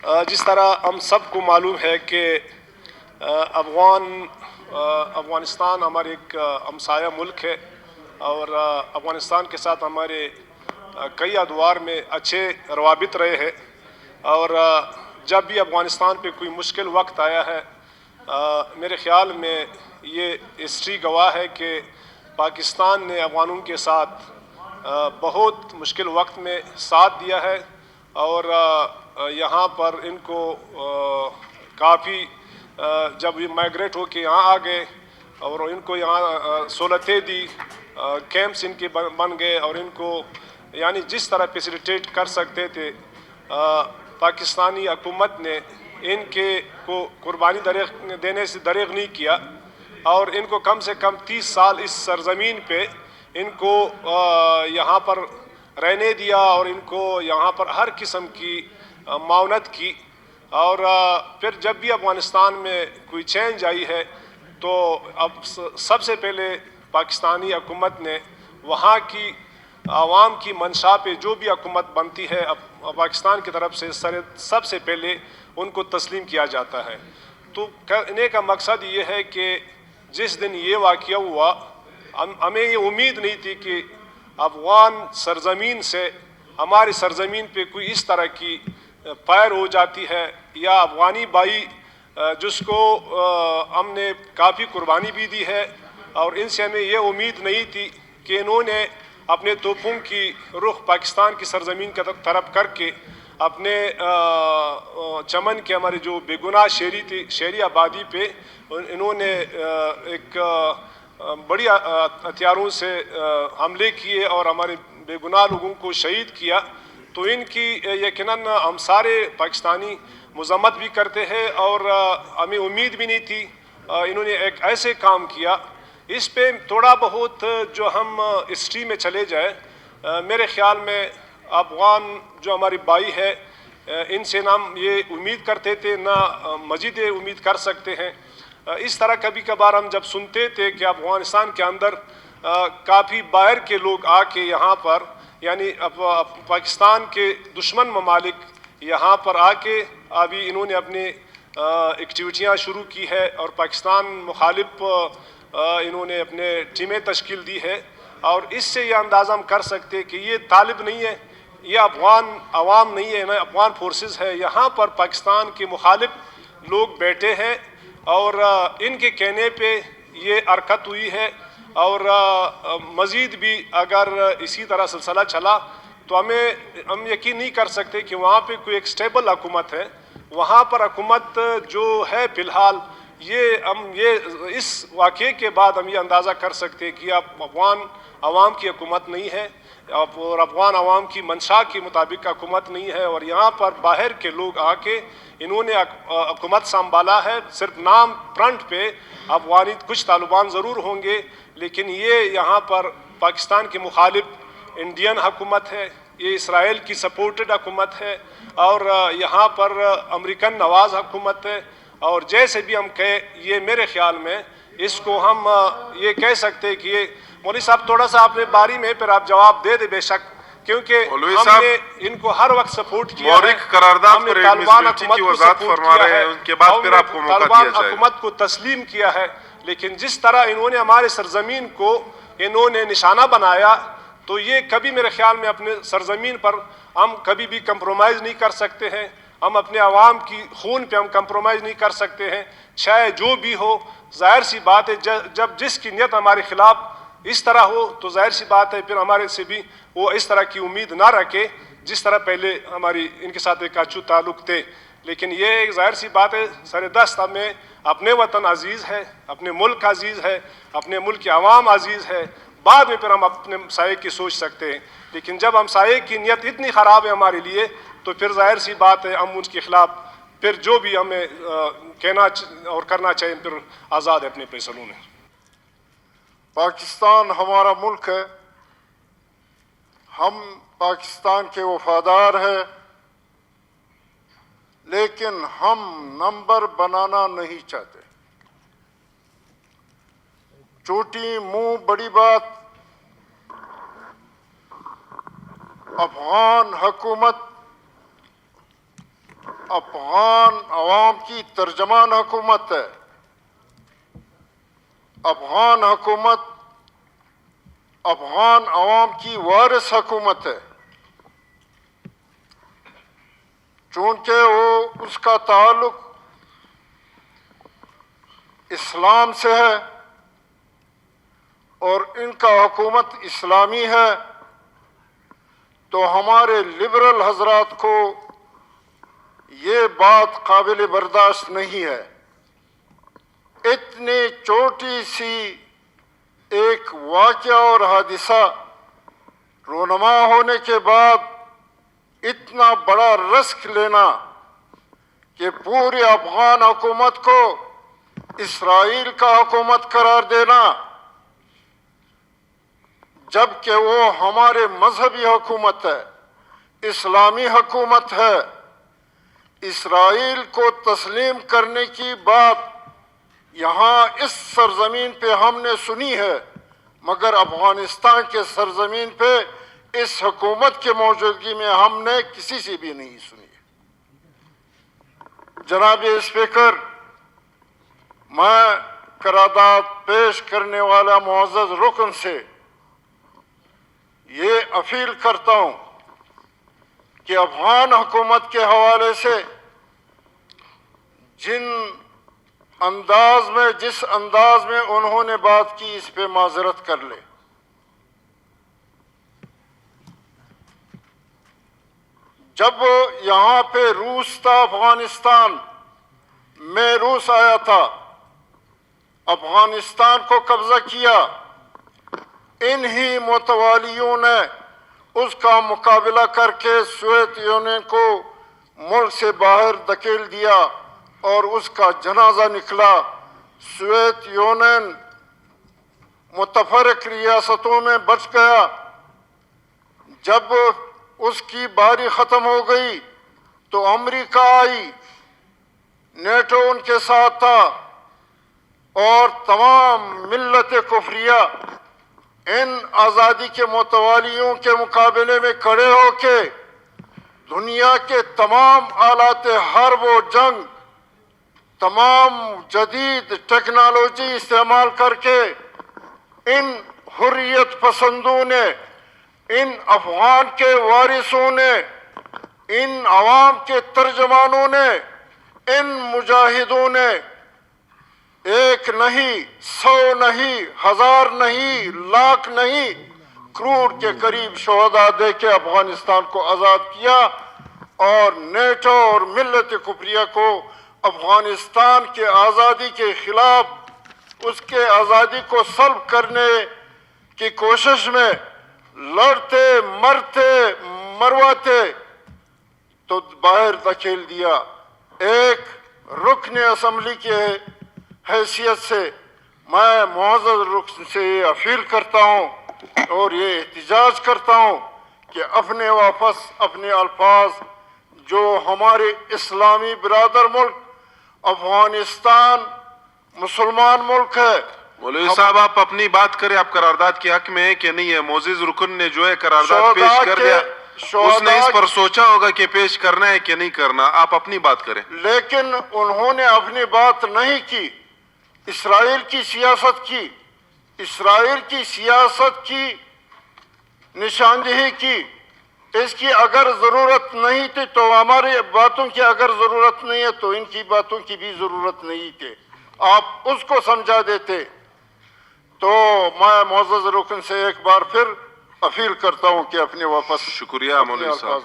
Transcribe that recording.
जिस तरह हम सबको मालूम है कि अफ़गानिस्तान हमारे एक हमसाया मुल्क है और अफ़गानिस्तान के साथ हमारे कई अदवार में अच्छे रवाबित रहे हैं और जब भी अफ़गानिस्तान पे कोई मुश्किल वक्त आया है मेरे ख़्याल में ये हिस्ट्री गवाह है कि पाकिस्तान ने अफ़गानों के साथ बहुत मुश्किल वक्त में साथ दिया है और यहाँ पर इनको काफ़ी जब ये माइग्रेट होकर यहाँ आ गए और इनको यहाँ सहूलतें दी, कैंप्स इनके बन गए और इनको यानी जिस तरह फैसिलिटेट कर सकते थे पाकिस्तानी हुकूमत ने इनके को कुर्बानी देने से दरेग नहीं किया और इनको कम से कम 30 साल इस सरजमीन पे इनको यहाँ पर रहने दिया और इनको यहाँ पर हर किस्म की मावनत की और फिर जब भी अफ़गानिस्तान में कोई चेंज आई है तो अब सबसे पहले पाकिस्तानी हुकूमत ने वहाँ की आवाम की मंशा पे जो भी हुकूमत बनती है अब पाकिस्तान की तरफ से सबसे पहले उनको तस्लीम किया जाता है। तो कहने का मकसद ये है कि जिस दिन ये वाक़या हुआ हमें ये उम्मीद नहीं थी कि अफ़गान सरजमीन से हमारी सरजमीन पे कोई इस तरह की फायर हो जाती है या अफ़गानी भाई जिसको हमने काफ़ी कुर्बानी भी दी है और इनसे हमें ये उम्मीद नहीं थी कि इन्होंने अपने तोपों की रुख पाकिस्तान की सरजमीन की तरफ करके अपने चमन के हमारे जो बेगुनाह शहरी आबादी पे इन्होंने एक बड़ी हथियारों से हमले किए और हमारे बेगुनाह लोगों को शहीद किया। तो इनकी यकीनन हम सारे पाकिस्तानी मज़म्मत भी करते हैं और हमें उम्मीद भी नहीं थी इन्होंने एक ऐसे काम किया। इस पे थोड़ा बहुत जो हम हिस्ट्री में चले जाए मेरे ख़्याल में अफ़गान जो हमारी भाई है इनसे ना हम ये उम्मीद करते थे ना मज़ीद उम्मीद कर सकते हैं। इस तरह कभी कभार हम जब सुनते थे कि अफ़गानिस्तान के अंदर काफ़ी बाहर के लोग आके यहाँ पर यानी पाकिस्तान के दुश्मन ममालिक यहाँ पर आके अभी इन्होंने अपनी एक्टिविटियाँ शुरू की है और पाकिस्तान मुखालिफ इन्होंने अपने टीमें तश्कील दी है और इससे ये अंदाज़ा हम कर सकते हैं कि ये तालिब नहीं है, ये अफ़गान अवाम नहीं है, ना अफ़गान फोर्सेस है, यहाँ पर पाकिस्तान के मुखालिफ लोग बैठे हैं और इनके कहने पे ये हरकत हुई है और मज़ीद भी अगर इसी तरह सिलसिला चला तो हम यकीन नहीं कर सकते कि वहाँ पे कोई एक स्टेबल हुकूमत है। वहाँ पर हुकूमत जो है फ़िलहाल ये इस वाक़े के बाद हम ये अंदाज़ा कर सकते हैं कि अब अफ़गान अवाम की हुकूमत नहीं है और अफ़गान अवाम की मंशा के मुताबिक हुकूमत नहीं है और यहाँ पर बाहर के लोग आके इन्होंने हुकूमत संभाला है। सिर्फ नाम फ्रंट पे अफ़गानी कुछ तालिबान ज़रूर होंगे लेकिन ये यहाँ पर पाकिस्तान के मुखालिफ इंडियन हुकूमत है, ये इसराइल की सपोर्टेड हुकूमत है और यहाँ पर अमेरिकन नवाज हुकूमत है और जैसे भी हम कहें ये मेरे ख्याल में इसको हम ये कह सकते हैं कि ये मौलवी साहब थोड़ा सा अपने बारी में फिर आप जवाब दे दे बेशक क्योंकि हमने इनको हर वक्त सपोर्ट किया है। हमने तालिबान हुकूमत को सपोर्ट किया है, तालिबान हुकूमत को तस्लीम किया है लेकिन जिस तरह इन्होंने हमारे सरजमीन को इन्होंने निशाना बनाया तो ये कभी मेरे ख्याल में अपने सरजमीन पर हम कभी भी कंप्रोमाइज़ नहीं कर सकते हैं। हम अपने आवाम की खून पे हम कंप्रोमाइज़ नहीं कर सकते हैं चाहे जो भी हो। जाहिर सी बात है जब जिसकी नीयत हमारे ख़िलाफ़ इस तरह हो तो जाहिर सी बात है फिर हमारे से भी वो इस तरह की उम्मीद ना रखे जिस तरह पहले हमारी इनके साथ एक अच्छे ताल्लुक़ थे। लेकिन ये एक जाहिर सी बात है सर-ए-दस्त हमें अपने वतन अजीज़ है, अपने मुल्क अजीज़ है, अपने मुल्क की आवाम अजीज़ है। बाद में फिर हम अपने हमसाये की सोच सकते हैं लेकिन जब हमसाये की नीयत इतनी ख़राब है हमारे लिए तो फिर जाहिर सी बात है हम उसके ख़िलाफ़ फिर जो भी हमें कहना और करना चाहिए फिर आज़ाद है अपने फैसलों में। पाकिस्तान हमारा मुल्क है, हम पाकिस्तान के वफादार हैं लेकिन हम नंबर बनाना नहीं चाहते। छोटी मुंह बड़ी बात अफगान हुकूमत افغان عوام کی ترجمان حکومت ہے. افغان حکومت افغان عوام کی وارث حکومت ہے. چونکہ اس کا تعلق اسلام سے ہے اور ان کا حکومت اسلامی ہے، تو ہمارے لبرل حضرات کو یہ بات قابل برداشت نہیں ہے. اتنی چھوٹی سی ایک واقعہ اور حادثہ رونما ہونے کے بعد اتنا بڑا رسک لینا کہ پوری افغان حکومت کو اسرائیل کا حکومت قرار دینا، جبکہ وہ ہمارے مذہبی حکومت ہے، اسلامی حکومت ہے. اسرائیل کو تسلیم کرنے کی بات یہاں اس سرزمین پہ ہم نے سنی ہے، مگر افغانستان کے سرزمین پہ اس حکومت کے موجودگی میں ہم نے کسی سے بھی نہیں سنی. جناب اسپیکر، میں قرارداد پیش کرنے والا معزز رکن سے یہ اپیل کرتا ہوں کہ افغان حکومت کے حوالے سے جس انداز میں انہوں نے بات کی، اس پہ معذرت کر لے. جب یہاں پہ روس تھا، افغانستان میں روس آیا تھا، افغانستان کو قبضہ کیا، انہی متوالیوں نے اس کا مقابلہ کر کے سوویت یونین کو ملک سے باہر دھکیل دیا اور اس کا جنازہ نکلا. سوویت یونین متفرق ریاستوں میں بچ گیا. جب اس کی باری ختم ہو گئی تو امریکہ آئی، نیٹو ان کے ساتھ تھا، اور تمام ملت کفریہ ان آزادی کے متوالیوں کے مقابلے میں کھڑے ہو کے دنیا کے تمام آلات حرب و جنگ، تمام جدید ٹیکنالوجی استعمال کر کے ان حریت پسندوں نے، ان افغان کے وارثوں نے، ان عوام کے ترجمانوں نے، ان مجاہدوں نے ایک نہیں، 100 نہیں، 1000 نہیں، لاکھ نہیں، کروڑ کے قریب شہداء دے کے افغانستان کو آزاد کیا. اور نیٹو اور ملت کفریہ کو افغانستان کے آزادی کے خلاف، اس کے آزادی کو سلب کرنے کی کوشش میں لڑتے، مرتے، مرواتے تو باہر دھکیل دیا. ایک رکن اسمبلی کے حیثیت سے میں معزز رکن سے یہ اپیل کرتا ہوں اور یہ احتجاج کرتا ہوں کہ اپنے الفاظ جو ہمارے اسلامی برادر ملک افغانستان مسلمان ملک ہے. مولوی صاحب، آپ اپنی بات کریں. آپ قرارداد کے حق میں ہے کہ نہیں ہے؟ معزز رکن نے جو ہے قرارداد پیش کر دیا، اس نے اس پر سوچا ہوگا کہ پیش کرنا ہے کہ نہیں کرنا. آپ اپنی بات کریں. لیکن انہوں نے اپنی بات نہیں کی، اسرائیل کی سیاست کی، اسرائیل کی سیاست کی نشاندہی کی. اس کی اگر ضرورت نہیں تھی تو ہماری باتوں کی اگر ضرورت نہیں ہے تو ان کی باتوں کی بھی ضرورت نہیں تھی. آپ اس کو سمجھا دیتے. تو میں معزز رکن سے ایک بار پھر اپیل کرتا ہوں کہ اپنے واپس شکریہ مولوی صاحب.